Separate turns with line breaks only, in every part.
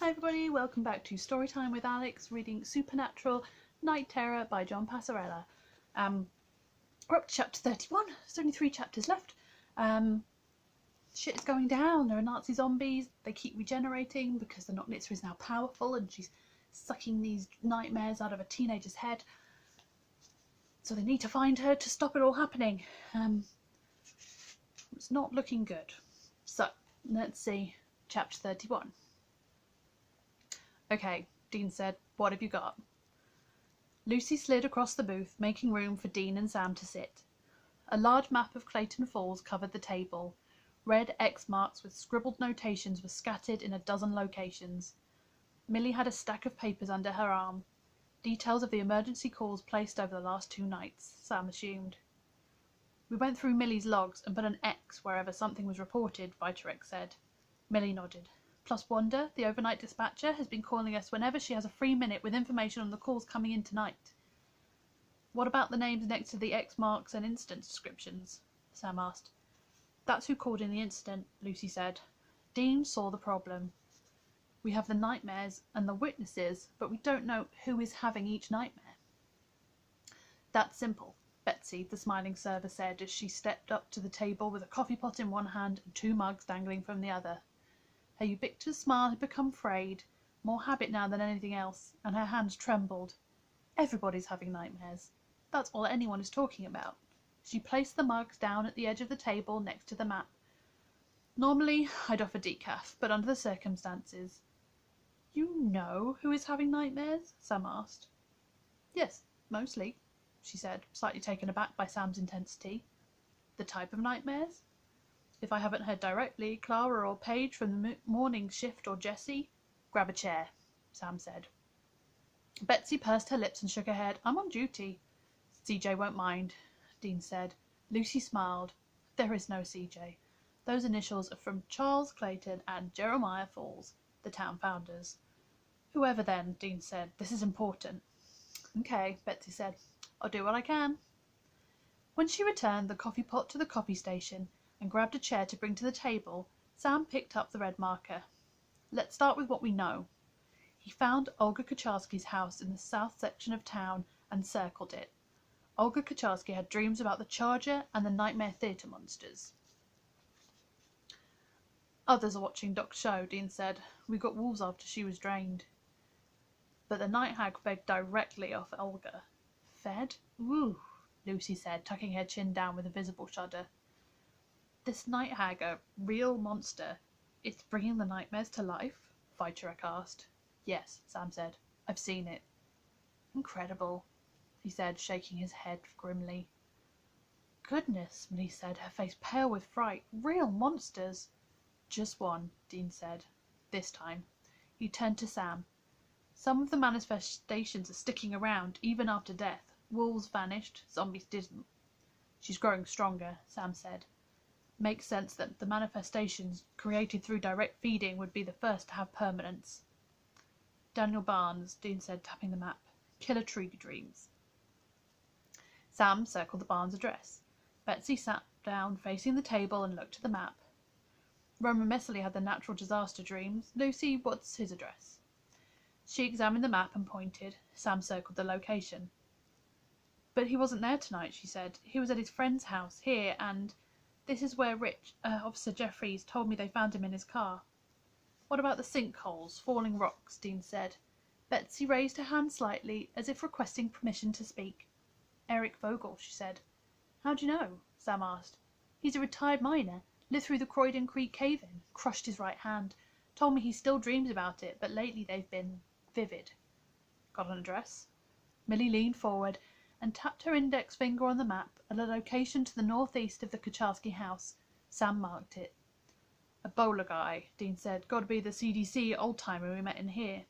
Hi everybody, welcome back to Storytime with Alex, reading Supernatural Night Terror by John Passarella. We're up to chapter 31, there's only 3 chapters left. Shit is going down, there are Nazi zombies, they keep regenerating because the Nochtnitzer is now powerful and she's sucking these nightmares out of a teenager's head. So they need to find her to stop it all happening. It's not looking good. So, let's see, chapter 31. Okay, Dean said, what have you got? Lucy slid across the booth, making room for Dean and Sam to sit. A large map of Clayton Falls covered the table. Red X marks with scribbled notations were scattered in a dozen locations. Millie had a stack of papers under her arm. Details of the emergency calls placed over the last 2 nights, Sam assumed. We went through Millie's logs and put an X wherever something was reported, Viterek said. Millie nodded. Plus Wanda, the overnight dispatcher, has been calling us whenever she has a free minute with information on the calls coming in tonight. What about the names next to the X marks and incident descriptions? Sam asked. That's who called in the incident, Lucy said. Dean saw the problem. We have the nightmares and the witnesses, but we don't know who is having each nightmare. That's simple, Betsy, the smiling server, said as she stepped up to the table with a coffee pot in one hand and 2 mugs dangling from the other. Her ubiquitous smile had become frayed, more habit now than anything else, and her hands trembled. Everybody's having nightmares. That's all anyone is talking about. She placed the mugs down at the edge of the table next to the map. Normally, I'd offer decaf, but under the circumstances. You know who is having nightmares? Sam asked. Yes, mostly, she said, slightly taken aback by Sam's intensity. The type of nightmares? If I haven't heard directly, Clara or Paige from the morning shift or Jessie? Grab a chair, Sam said. Betsy pursed her lips and shook her head. I'm on duty. CJ won't mind, Dean said. Lucy smiled. There is no CJ. Those initials are from Charles Clayton and Jeremiah Falls, the town founders. Whoever then, Dean said. This is important. Okay, Betsy said. I'll do what I can. When she returned the coffee pot to the coffee station and grabbed a chair to bring to the table, Sam picked up the red marker. Let's start with what we know. He found Olga Kucharski's house in the south section of town and circled it. Olga Kucharski had dreams about the Charger and the Nightmare Theatre monsters. Others are watching Doc's show, Dean said. We got wolves after she was drained. But the night hag fed directly off Olga. Fed? Ooh, Lucy said, tucking her chin down with a visible shudder. This night hag, a real monster, is bringing the nightmares to life? Viterek asked. Yes, Sam said. I've seen it. Incredible, he said, shaking his head grimly. Goodness, Millie said, her face pale with fright. Real monsters. Just one, Dean said. This time. He turned to Sam. Some of the manifestations are sticking around, even after death. Wolves vanished, zombies didn't. She's growing stronger, Sam said. Makes sense that the manifestations created through direct feeding would be the first to have permanence. Daniel Barnes, Dean said, tapping the map. Killer Tree Dreams. Sam circled the Barnes address. Betsy sat down facing the table and looked at the map. Roman Messerly had the natural disaster dreams. Lucy, what's his address? She examined the map and pointed. Sam circled the location. But he wasn't there tonight, she said. He was at his friend's house here, and this is where Officer Jeffries told me they found him in his car. What about the sinkholes, falling rocks? Dean said. Betsy raised her hand slightly, as if requesting permission to speak. Eric Vogel, she said. How do you know? Sam asked. He's a retired miner, lived through the Croydon Creek cave-in, crushed his right hand. Told me he still dreams about it, but lately they've been vivid. Got an address? Millie leaned forward and tapped her index finger on the map at a location to the northeast of the Kucharski house. Sam marked it. A bowler guy, Dean said. Got to be the CDC old-timer we met in here.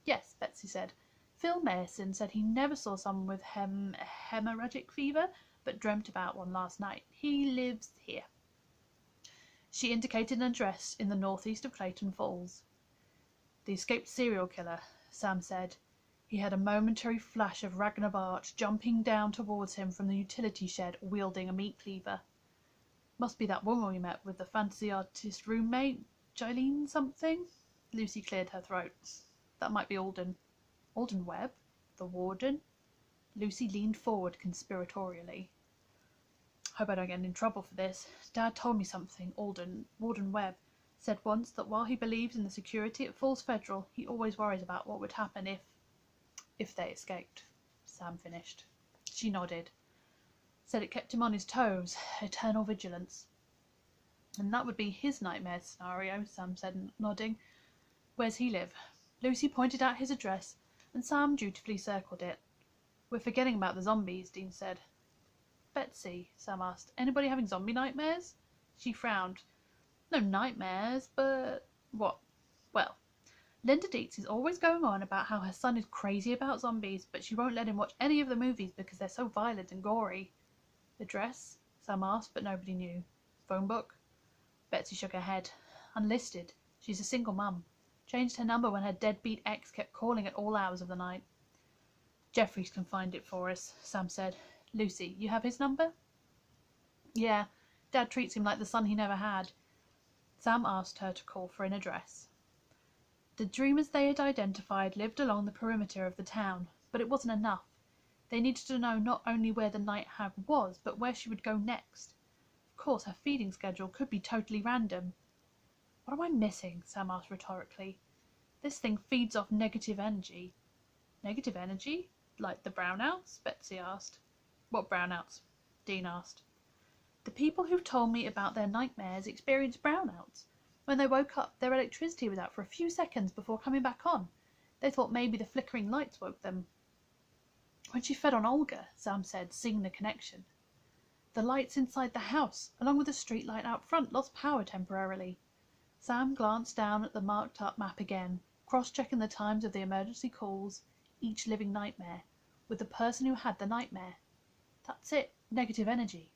Yes, Betsy said. Phil Mason said he never saw someone with hemorrhagic fever, but dreamt about one last night. He lives here. She indicated an address in the northeast of Clayton Falls. The escaped serial killer, Sam said. He had a momentary flash of Ragnar Barch jumping down towards him from the utility shed, wielding a meat cleaver. Must be that woman we met with the fantasy artist roommate, Jailene something? Lucy cleared her throat. That might be Alden. Alden Webb? The warden? Lucy leaned forward conspiratorially. Hope I don't get in trouble for this. Dad told me something. Warden Webb, said once that while he believes in the security at Falls Federal, he always worries about what would happen if they escaped. Sam finished. She nodded. Said it kept him on his toes. Eternal vigilance. And that would be his nightmare scenario, Sam said, nodding. Where's he live? Lucy pointed out his address, and Sam dutifully circled it. We're forgetting about the zombies, Dean said. Betsy, Sam asked, anybody having zombie nightmares? She frowned. No nightmares, but... What? Well, Linda Dietz is always going on about how her son is crazy about zombies, but she won't let him watch any of the movies because they're so violent and gory. Address? Sam asked, but nobody knew. Phone book? Betsy shook her head. Unlisted. She's a single mum. Changed her number when her deadbeat ex kept calling at all hours of the night. Jeffries can find it for us, Sam said. Lucy, you have his number? Yeah. Dad treats him like the son he never had. Sam asked her to call for an address. The dreamers they had identified lived along the perimeter of the town, but it wasn't enough. They needed to know not only where the night hag was, but where she would go next. Of course, her feeding schedule could be totally random. What am I missing? Sam asked rhetorically. This thing feeds off negative energy. Negative energy? Like the brownouts? Betsy asked. What brownouts? Dean asked. The people who told me about their nightmares experienced brownouts. When they woke up, their electricity was out for a few seconds before coming back on. They thought maybe the flickering lights woke them. When she fed on Olga, Sam said, seeing the connection. The lights inside the house, along with the street light out front, lost power temporarily. Sam glanced down at the marked-up map again, cross-checking the times of the emergency calls, each living nightmare, with the person who had the nightmare. That's it, negative energy.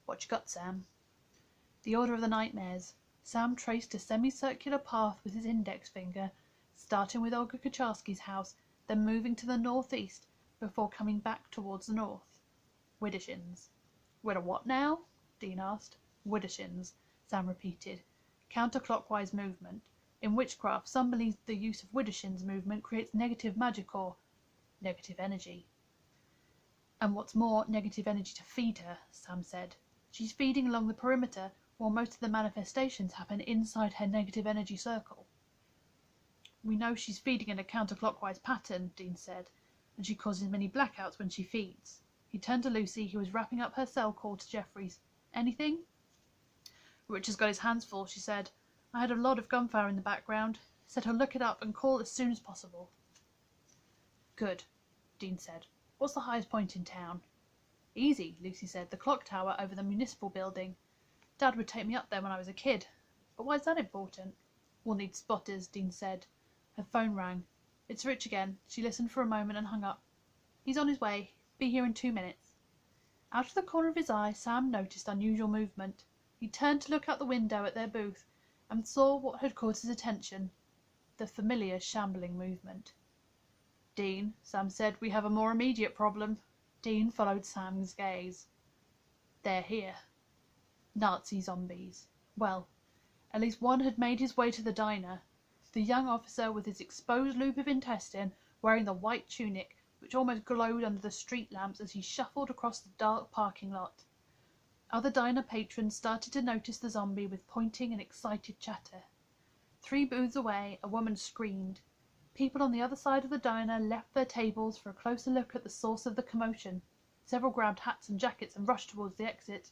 What you got, Sam? The order of the nightmares. Sam traced a semicircular path with his index finger, starting with Olga Kacharski's house, then moving to the northeast, before coming back towards the north. Widdershins. Where a what now? Dean asked. Widdershins, Sam repeated. Counterclockwise movement. In witchcraft, some believe the use of Widdershins movement creates negative magic or negative energy. And what's more, negative energy to feed her, Sam said. She's feeding along the perimeter, while most of the manifestations happen inside her negative energy circle. We know she's feeding in a counterclockwise pattern, Dean said, and she causes many blackouts when she feeds. He turned to Lucy, who was wrapping up her cell call to Jeffries. Anything? Richard's got his hands full, she said. I had a lot of gunfire in the background. Said he'll look it up and call as soon as possible. Good, Dean said. What's the highest point in town? Easy, Lucy said. The clock tower over the municipal building. Dad would take me up there when I was a kid. But why's that important? We'll need spotters, Dean said. Her phone rang. It's Rich again. She listened for a moment and hung up. He's on his way. Be here in 2 minutes. Out of the corner of his eye, Sam noticed unusual movement. He turned to look out the window at their booth and saw what had caught his attention. The familiar shambling movement. Dean, Sam said, we have a more immediate problem. Dean followed Sam's gaze. They're here. Nazi zombies. Well, at least one had made his way to the diner. The young officer with his exposed loop of intestine, wearing the white tunic, which almost glowed under the street lamps as he shuffled across the dark parking lot. Other diner patrons started to notice the zombie with pointing and excited chatter. 3 booths away, a woman screamed. People on the other side of the diner left their tables for a closer look at the source of the commotion. Several grabbed hats and jackets and rushed towards the exit.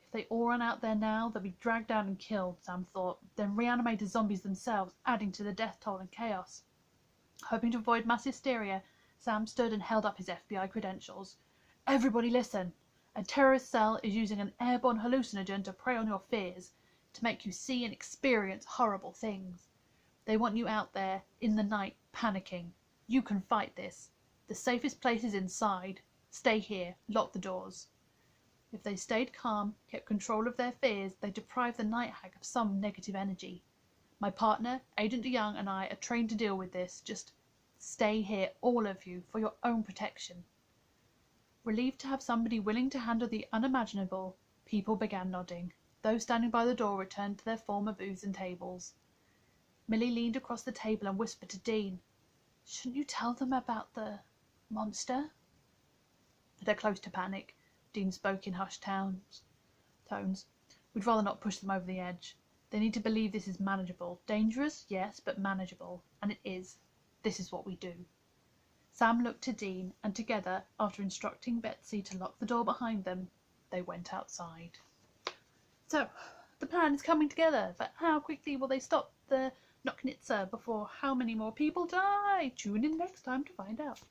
If they all ran out there now, they'd be dragged down and killed, Sam thought, then reanimated zombies themselves, adding to the death toll and chaos. Hoping to avoid mass hysteria, Sam stood and held up his FBI credentials. Everybody listen! A terrorist cell is using an airborne hallucinogen to prey on your fears, to make you see and experience horrible things. They want you out there, in the night, panicking. You can fight this. The safest place is inside. Stay here. Lock the doors. If they stayed calm, kept control of their fears, they deprived the night hag of some negative energy. My partner, Agent DeYoung, and I are trained to deal with this. Just stay here, all of you, for your own protection. Relieved to have somebody willing to handle the unimaginable, people began nodding. Those standing by the door returned to their former booths and tables. Millie leaned across the table and whispered to Dean, "Shouldn't you tell them about the monster?" "They're close to panic," Dean spoke in hushed tones. "We'd rather not push them over the edge. They need to believe this is manageable. Dangerous, yes, but manageable. And it is. This is what we do." Sam looked to Dean, and together, after instructing Betsy to lock the door behind them, they went outside. So, the plan is coming together, but how quickly will they stop the Nocknitzer before how many more people die? Tune in next time to find out.